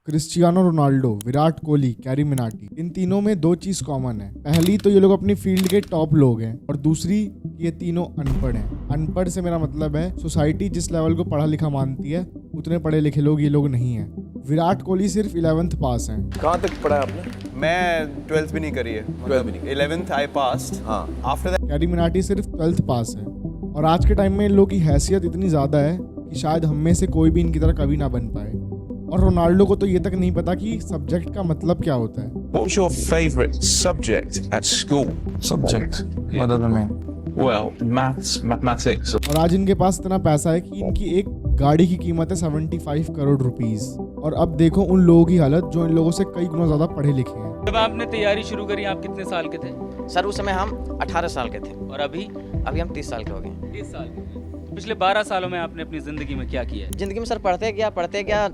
Cristiano Ronaldo, Virat Kohli, Carry Minati, इन तीनों में दो चीज कॉमन है। पहली तो ये लोग अपनी फील्ड के टॉप लोग हैं और दूसरी ये तीनों अनपढ़ हैं। अनपढ़ से मेरा मतलब है सोसाइटी जिस लेवल को पढ़ा लिखा मानती है उतने पढ़े लिखे लोग ये लोग नहीं हैं। विराट कोहली सिर्फ 11th पास हैं। कहाँ तक पढ़ा है आपने? मैं 12th भी नहीं करी है, 12th भी नहीं। 11th I passed. हाँ। आफ्टर दैट कैरी मिनाटी सिर्फ 12th पास है और आज के टाइम में इन लोगों की हैसियत इतनी ज़्यादा है कि शायद हम में से कोई भी इनकी तरह कभी ना बन पाए। और रोनाल्डो को तो ये तक नहीं पता कि सब्जेक्ट का मतलब क्या होता है। What was your favourite subject at school? Subject? What does that mean? Well, maths, mathematics. और आज इनके पास इतना पैसा है कि इनकी एक गाड़ी की कीमत है 75 करोड़ रुपीस। और अब देखो उन लोगों की हालत जो इन लोगों से कई गुना ज़्यादा पढ़े लिखे हैं। जब आपने तैयारी शुरू करी आप कितने साल के थे? सर उस समय हम 18 साल के थे। और अभी हम 30 साल के हो गए। 30 साल के। तो पिछले 12 सालों में आपने अपनी ज़िंदगी में क्या किया है? ज़िंदगी में सर पढ़ते गया,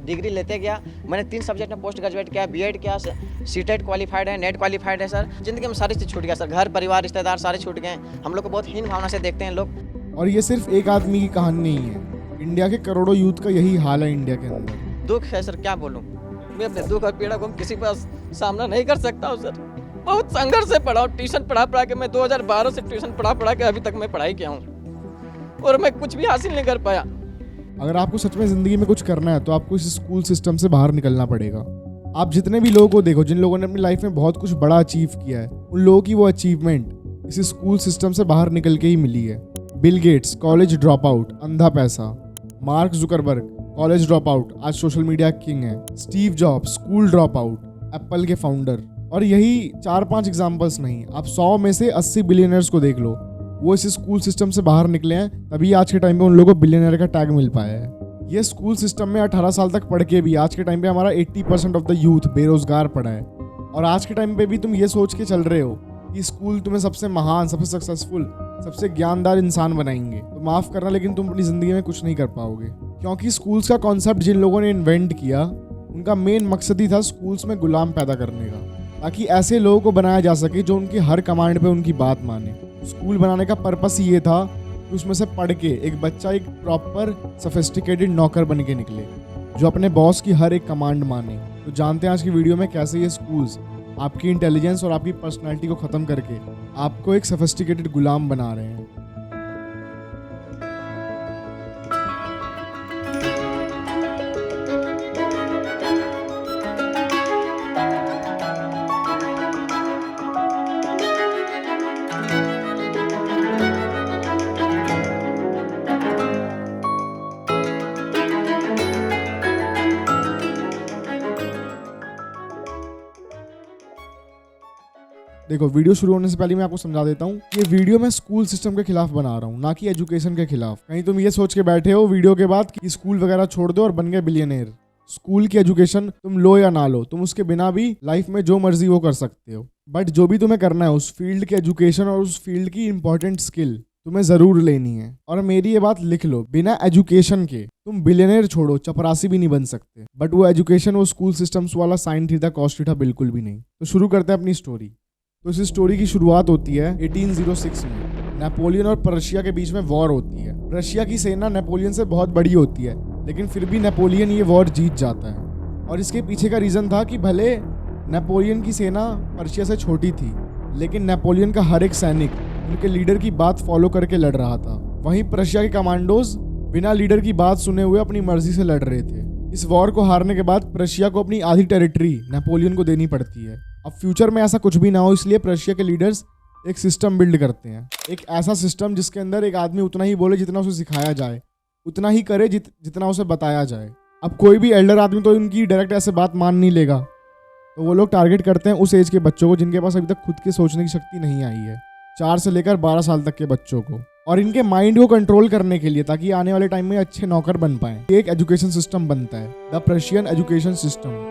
डिग्री लेते गया। मैंने 3 सब्जेक्ट में पोस्ट ग्रेजुएट किया, बीएड किया, सीटेट क्वालिफाइड है, नेट क्वालिफाइड है सर। ज़िंदगी में सारी चीज़ छूट गया सर, घर परिवार रिश्तेदार सारे छूट गए। हम लोग को बहुत हीन भावना से देखते हैं लोग। और ये सिर्फ एक आदमी की कहानी नहीं है, इंडिया के करोड़ों यूथ का यही हाल है इंडिया के अंदर। दुख है सर, क्या बोलूँ। मैं अपने दुख और पीड़ा को किसी पास सामना नहीं कर सकता हूँ सर। बहुत संघर्ष से पढ़ा हूँ, ट्यूशन पढ़ा के मैं 2012 से ट्यूशन पढ़ा के अभी तक मैं पढ़ाई किया हूँ और मैं कुछ भी हासिल नहीं कर पाया। अगर आपको सच में ज़िंदगी में कुछ करना है तो आपको इस स्कूल सिस्टम से बाहर निकलना पड़ेगा। आप जितने भी लोगों को देखो जिन लोगों ने अपनी लाइफ में बहुत कुछ बड़ा अचीव किया है, उन लोगों की वो अचीवमेंट इस स्कूल सिस्टम से बाहर निकल के ही मिली है। Bill Gates college drop out, अंधा पैसा। Mark Zuckerberg college drop out, आज सोशल मीडिया किंग है। Steve jobs school drop out, Apple के फाउंडर। और यही 4-5 एग्जाम्पल्स नहीं, आप 100 में से 80 बिलियनर्स को देख लो, वो इस स्कूल सिस्टम से बाहर निकले हैं, तभी आज के टाइम पे उन लोगों को बिलियनर का टैग मिल पाया है। ये स्कूल सिस्टम में 18 साल तक पढ़ के भी आज के टाइम पे हमारा 80% ऑफ द यूथ बेरोजगार पड़ा है। और आज के टाइम पे भी तुम ये सोच के चल रहे हो कि स्कूल तुम्हें सबसे महान, सबसे सक्सेसफुल, सबसे ज्ञानदार इंसान बनाएंगे, तो माफ करना लेकिन तुम अपनी जिंदगी में कुछ नहीं कर पाओगे। क्योंकि स्कूल्स का कॉन्सेप्ट जिन लोगों ने इन्वेंट किया उनका मेन मकसद ही था स्कूल्स में गुलाम पैदा करने का, ताकि ऐसे लोगों को बनाया जा सके जो उनकी हर कमांड पे उनकी बात माने। स्कूल बनाने का पर्पस ये था कि उसमें से पढ़ के एक बच्चा एक प्रॉपर सोफिस्टिकेटेड नौकर बन के निकले जो अपने बॉस की हर एक कमांड माने। तो जानते हैं आज की वीडियो में कैसे ये स्कूल्स आपकी इंटेलिजेंस और आपकी पर्सनैलिटी को ख़त्म करके आपको एक सोफिस्टिकेटेड गुलाम बना रहे हैं। देखो वीडियो शुरू होने से पहले मैं आपको समझा देता हूँ, ये वीडियो मैं स्कूल सिस्टम के खिलाफ बना रहा हूँ, ना कि एजुकेशन के खिलाफ। कहीं तुम ये सोच के बैठे हो वीडियो के बाद कि स्कूल वगैरह छोड़ दो और बन गए बिलियनर। स्कूल की एजुकेशन तुम लो या ना लो, तुम उसके बिना भी लाइफ में जो मर्जी वो कर सकते हो। बट जो भी तुम्हें करना है उस फील्ड की एजुकेशन और उस फील्ड की इंपॉर्टेंट स्किल तुम्हें जरूर लेनी है। और मेरी ये बात लिख लो, बिना एजुकेशन के तुम बिलियनर छोड़ो चपरासी भी नहीं बन सकते। बट वो एजुकेशन वो स्कूल सिस्टम्स वाला साइन थीटा कॉस थीटा बिल्कुल भी नहीं। तो शुरू करते हैं अपनी स्टोरी। तो इस स्टोरी की शुरुआत होती है 1806 में। नेपोलियन और पर्शिया के बीच में वॉर होती है। रशिया की सेना नेपोलियन से बहुत बड़ी होती है, लेकिन फिर भी नेपोलियन ये वॉर जीत जाता है। और इसके पीछे का रीज़न था कि भले नेपोलियन की सेना पर्शिया से छोटी थी, लेकिन नेपोलियन का हर एक सैनिक उनके लीडर की बात फॉलो करके लड़ रहा था। वहीं पर्शिया के कमांडोज बिना लीडर की बात सुने हुए अपनी मर्जी से लड़ रहे थे। इस वॉर को हारने के बाद पर्शिया को अपनी आधी टेरिटरी नेपोलियन को देनी पड़ती है। अब फ्यूचर में ऐसा कुछ भी ना हो, इसलिए पर्शिया के लीडर्स एक सिस्टम बिल्ड करते हैं। एक ऐसा सिस्टम जिसके अंदर एक आदमी उतना ही बोले जितना उसे सिखाया जाए, उतना ही करे जितना उसे बताया जाए। अब कोई भी एल्डर आदमी तो इनकी डायरेक्ट ऐसे बात मान नहीं लेगा, तो वो लोग टारगेट करते हैं उस एज के बच्चों को जिनके पास अभी तक खुद के सोचने की शक्ति नहीं आई है, 4 से लेकर 12 साल तक के बच्चों को। और इनके माइंड को कंट्रोल करने के लिए, ताकि आने वाले टाइम में अच्छे नौकर बन पाए, एक एजुकेशन सिस्टम बनता है, द पर्शियन एजुकेशन सिस्टम।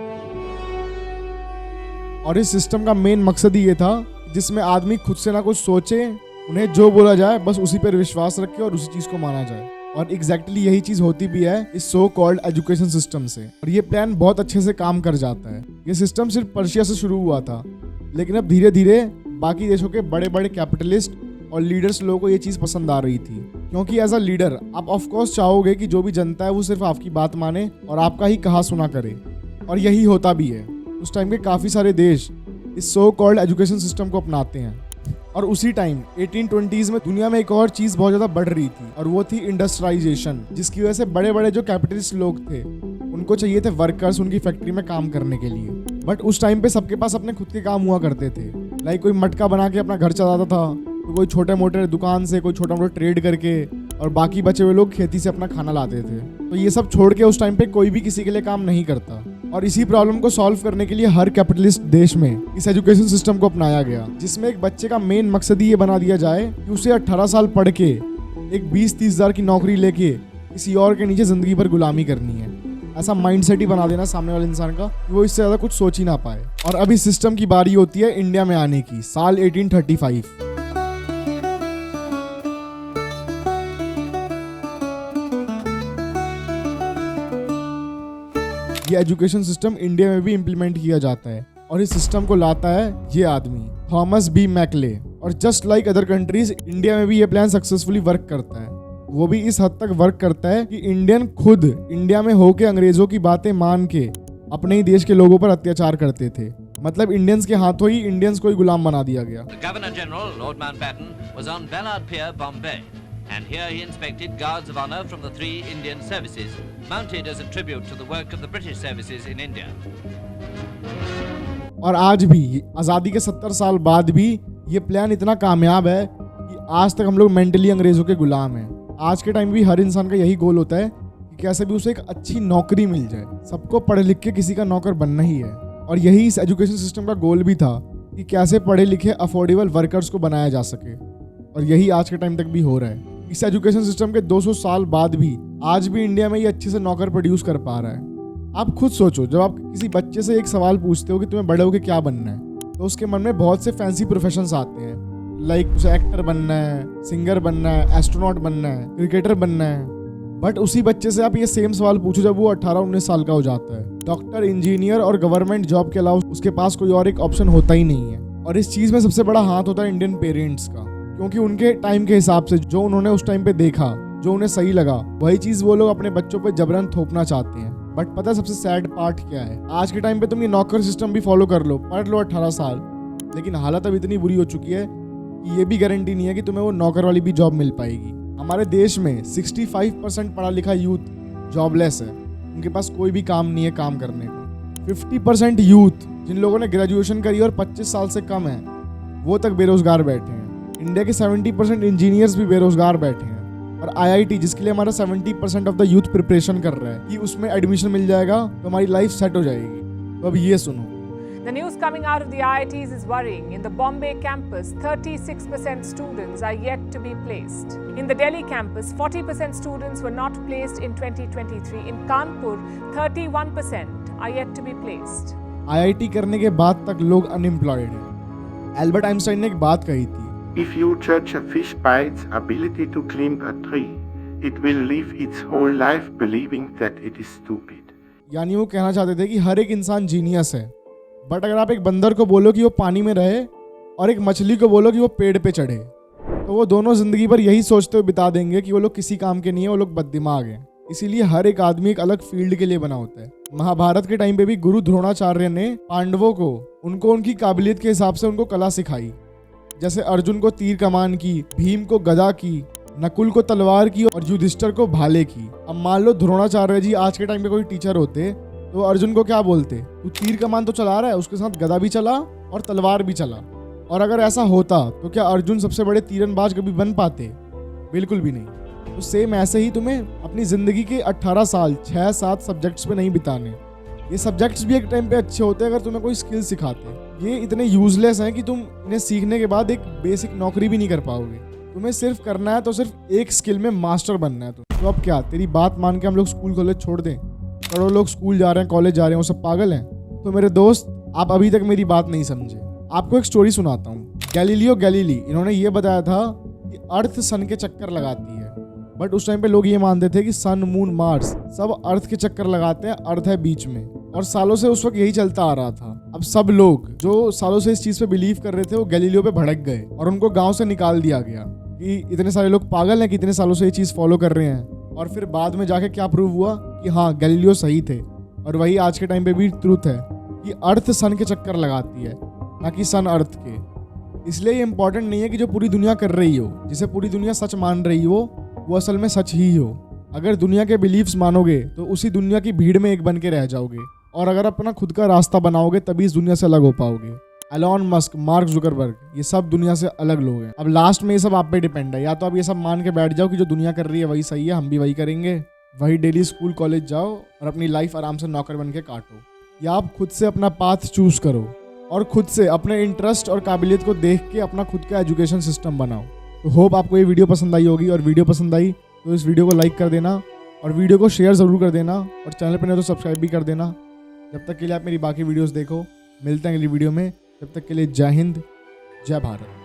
और इस सिस्टम का मेन मकसद ही ये था जिसमें आदमी खुद से ना कुछ सोचे, उन्हें जो बोला जाए बस उसी पर विश्वास रखे और उसी चीज को माना जाए। और एग्जैक्टली यही चीज होती भी है इस सो कॉल्ड एजुकेशन सिस्टम से। और ये प्लान बहुत अच्छे से काम कर जाता है। ये सिस्टम सिर्फ पर्शिया से शुरू हुआ था, लेकिन अब धीरे धीरे बाकी देशों के बड़े बड़े कैपिटलिस्ट और लीडर्स लोगों को ये चीज़ पसंद आ रही थी। क्योंकि एज अ लीडर आप ऑफकोर्स चाहोगे कि जो भी जनता है वो सिर्फ आपकी बात माने और आपका ही कहा सुना करे। और यही होता भी है। उस टाइम के काफ़ी सारे देश इस सो कॉल्ड एजुकेशन सिस्टम को अपनाते हैं। और उसी टाइम 1820s में दुनिया में एक और चीज़ बहुत ज़्यादा बढ़ रही थी और वो थी इंडस्ट्रियलाइजेशन, जिसकी वजह से बड़े बड़े जो कैपिटलिस्ट लोग थे उनको चाहिए थे वर्कर्स उनकी फैक्ट्री में काम करने के लिए। बट उस टाइम पे सबके पास अपने खुद के काम हुआ करते थे। लाइक कोई मटका बना के अपना घर चलाता था, तो कोई छोटे मोटे दुकान से कोई छोटा मोटा ट्रेड करके, और बाकी बचे हुए लोग खेती से अपना खाना लाते थे। तो ये सब छोड़ के उस टाइम पे कोई भी किसी के लिए काम नहीं करता। और इसी प्रॉब्लम को सॉल्व करने के लिए हर कैपिटलिस्ट देश में इस एजुकेशन सिस्टम को अपनाया गया, जिसमें एक बच्चे का मेन मकसद ही ये बना दिया जाए कि उसे 18 साल पढ़ के एक 20-30 हज़ार की नौकरी लेके किसी और के नीचे जिंदगी भर गुलामी करनी है। ऐसा माइंडसेट ही बना देना सामने वाले इंसान का कि वो इससे ज़्यादा कुछ सोच ही ना पाए। और अब इस सिस्टम की बारी होती है इंडिया में आने की, साल 1835। ये एजुकेशन सिस्टम इंडिया में भी इम्प्लीमेंट किया जाता है और इस सिस्टम को लाता है ये आदमी थॉमस बी मैकले। और just like other countries, India में भी ये प्लान सक्सेसफुली वर्क करता है। वो भी इस हद तक वर्क करता है कि इंडियन खुद इंडिया में होके अंग्रेजों की बातें मान के अपने ही देश के लोगों पर अत्याचार करते थे। मतलब इंडियंस के हाथों ही इंडियंस को ही गुलाम बना दिया गया। The Governor General, Lord Mountbatten, was on Ballard Pier, Bombay, and here he inspected guards of honor from the 3 Indian services, mounted as a tribute to the work of the British services in India. और आज भी आज़ादी के 70 साल बाद भी ये plan इतना कामयाब है कि आज तक हम लोग मेंटली अंग्रेज़ों के गुलाम हैं। आज के टाइम भी हर इंसान का यही गोल होता है कि कैसे भी उसे एक अच्छी नौकरी मिल जाए। सबको पढ़ लिख के किसी का नौकर बनना ही है। और यही इस एजुकेशन सिस्टम का गोल भी था कि कैसे पढ़े लिखे अफोर्डेबल वर्कर्स को बनाया जा सके। और यही आज के टाइम तक भी हो रहा है। इस एजुकेशन सिस्टम के 200 साल बाद भी आज भी इंडिया में ये अच्छे से नौकर प्रोड्यूस कर पा रहा है। आप खुद सोचो, जब आप किसी बच्चे से एक सवाल पूछते हो कि तुम्हें बड़े होकर क्या बनना है, तो उसके मन में बहुत से फैंसी प्रोफेशंस आते हैं। लाइक उसे एक्टर बनना है, सिंगर बनना है, एस्ट्रोनॉट बनना है, क्रिकेटर बनना है। बट उसी बच्चे से आप ये सेम सवाल पूछो जब वो 18-19 साल का हो जाता है। डॉक्टर, इंजीनियर और गवर्नमेंट जॉब के अलावा उसके पास कोई और एक ऑप्शन होता ही नहीं है। और इस चीज़ में सबसे बड़ा हाथ होता है इंडियन पेरेंट्स का, क्योंकि उनके टाइम के हिसाब से जो उन्होंने उस टाइम पे देखा, जो उन्हें सही लगा, वही चीज़ वो लोग अपने बच्चों पे जबरन थोपना चाहते हैं। बट पता है सबसे सैड पार्ट क्या है? आज के टाइम पे तुम ये नौकर सिस्टम भी फॉलो कर लो, पढ़ लो 18 साल, लेकिन हालत अब इतनी बुरी हो चुकी है कि ये भी गारंटी नहीं है कि तुम्हें वो नौकर वाली भी जॉब मिल पाएगी। हमारे देश में 65% पढ़ा लिखा यूथ जॉबलेस है, उनके पास कोई भी काम नहीं है काम करने को। 50% यूथ जिन लोगों ने ग्रेजुएशन करी और 25 साल से कम है, वो तक बेरोजगार बैठे हैं। इंडिया के 70% इंजीनियर्स भी बेरोजगार बैठे हैं। और IIT, जिसके लिए हमारा 70% ऑफ द यूथ प्रिपरेशन कर रहा है कि उसमें एडमिशन मिल जाएगा तो हमारी लाइफ सेट हो जाएगी। तो अब ये सुनो, The news coming out of the IITs is worrying. In the Bombay campus, 36% students are yet to be placed. In the Delhi campus, 40% students were not placed in 2023. In Kanpur, 31% are yet to be placed. IIT करने के बाद तक लोग unemployed हैं। Albert Einstein ने एक बात कही थी, If you judge a fish by its ability to climb a tree, it will live its whole life believing that it is stupid. यानी वो कहना चाहते थे कि हर एक इंसान जीनियस है। बट अगर आप एक बंदर को बोलो कि वो पानी में रहे और एक मछली को बोलो कि वो पेड़ पे चढ़े, तो वो दोनों जिंदगी भर यही सोचते हुए बिता देंगे कि वो लोग किसी काम के नहीं है, वो लोग बददिमाग हैं। इसीलिए हर एक आदमी एक अलग फील्ड के लिए बना होता है। महाभारत के टाइम पे भी गुरु द्रोणाचार्य ने पांडवों को उनको उनकी काबिलियत के हिसाब से उनको कला सिखाई। जैसे अर्जुन को तीर कमान की, भीम को गदा की, नकुल को तलवार की और युधिष्ठिर को भाले की। अब मान लो द्रोणाचार्य जी आज के टाइम पे कोई टीचर होते तो अर्जुन को क्या बोलते? तू तीर कमान तो चला रहा है, उसके साथ गदा भी चला और तलवार भी चला। और अगर ऐसा होता तो क्या अर्जुन सबसे बड़े तीरंदाज कभी बन पाते? बिल्कुल भी नहीं। तो सेम ऐसे ही तुम्हें अपनी जिंदगी के 18 साल 6-7 सब्जेक्ट्स पे नहीं बिताने। ये सब्जेक्ट्स भी एक टाइम पे अच्छे होते हैं अगर तुम्हें कोई स्किल सिखाते। ये इतने यूजलेस हैं कि तुम इन्हें सीखने के बाद एक बेसिक नौकरी भी नहीं कर पाओगे। तुम्हें सिर्फ करना है तो सिर्फ एक स्किल में मास्टर बनना है। तो अब क्या तेरी बात मान के हम लोग स्कूल कॉलेज छोड़ दें? करोड़ों लोग स्कूल जा रहे हैं, कॉलेज जा रहे हैं, वो सब पागल हैं? तो मेरे दोस्त, आप अभी तक मेरी बात नहीं समझे। आपको एक स्टोरी सुनाता हूँ। गैलीलियो गैलीली, इन्होंने ये बताया था कि अर्थ सन के चक्कर लगाती है। बट उस टाइम पे लोग ये मानते थे कि सन, मून, मार्स सब अर्थ के चक्कर लगाते हैं, अर्थ है बीच में। और सालों से उस वक्त यही चलता आ रहा था। अब सब लोग जो सालों से इस चीज पे बिलीव कर रहे थे वो गैलीलियो पे भड़क गए और उनको गांव से निकाल दिया गया कि इतने सारे लोग पागल हैं कि इतने सालों से ये चीज फॉलो कर रहे हैं। और फिर बाद में जाके क्या प्रूव हुआ कि हाँ, गैलीलियो सही थे। और वही आज के टाइम पे भी ट्रूथ है कि अर्थ सन के चक्कर लगाती है, ना कि सन अर्थ के। इसलिए ये इंपॉर्टेंट नहीं है कि जो पूरी दुनिया कर रही हो, जिसे पूरी दुनिया सच मान रही हो, वो असल में सच ही हो। अगर दुनिया के बिलीफ्स मानोगे तो उसी दुनिया की भीड़ में एक बन के रह जाओगे, और अगर अपना खुद का रास्ता बनाओगे तभी इस दुनिया से अलग हो पाओगे। एलॉन मस्क, मार्क जुकरबर्ग, ये सब दुनिया से अलग लोग हैं। अब लास्ट में ये सब आप पे डिपेंड है, या तो आप ये सब मान के बैठ जाओ कि जो दुनिया कर रही है वही सही है, हम भी वही करेंगे, वही डेली स्कूल कॉलेज जाओ और अपनी लाइफ आराम से नौकर बन के काटो, या आप खुद से अपना पाथ चूज करो और खुद से अपने इंटरेस्ट और काबिलियत को देख के अपना खुद का एजुकेशन सिस्टम बनाओ। तो होप आपको ये वीडियो पसंद आई होगी, और वीडियो पसंद आई तो इस वीडियो को लाइक कर देना और वीडियो को शेयर ज़रूर कर देना, और चैनल पर नहीं तो सब्सक्राइब भी कर देना। जब तक के लिए आप मेरी बाकी वीडियोस देखो, मिलते हैं अगली वीडियो में। जब तक के लिए जय हिंद, जय भारत।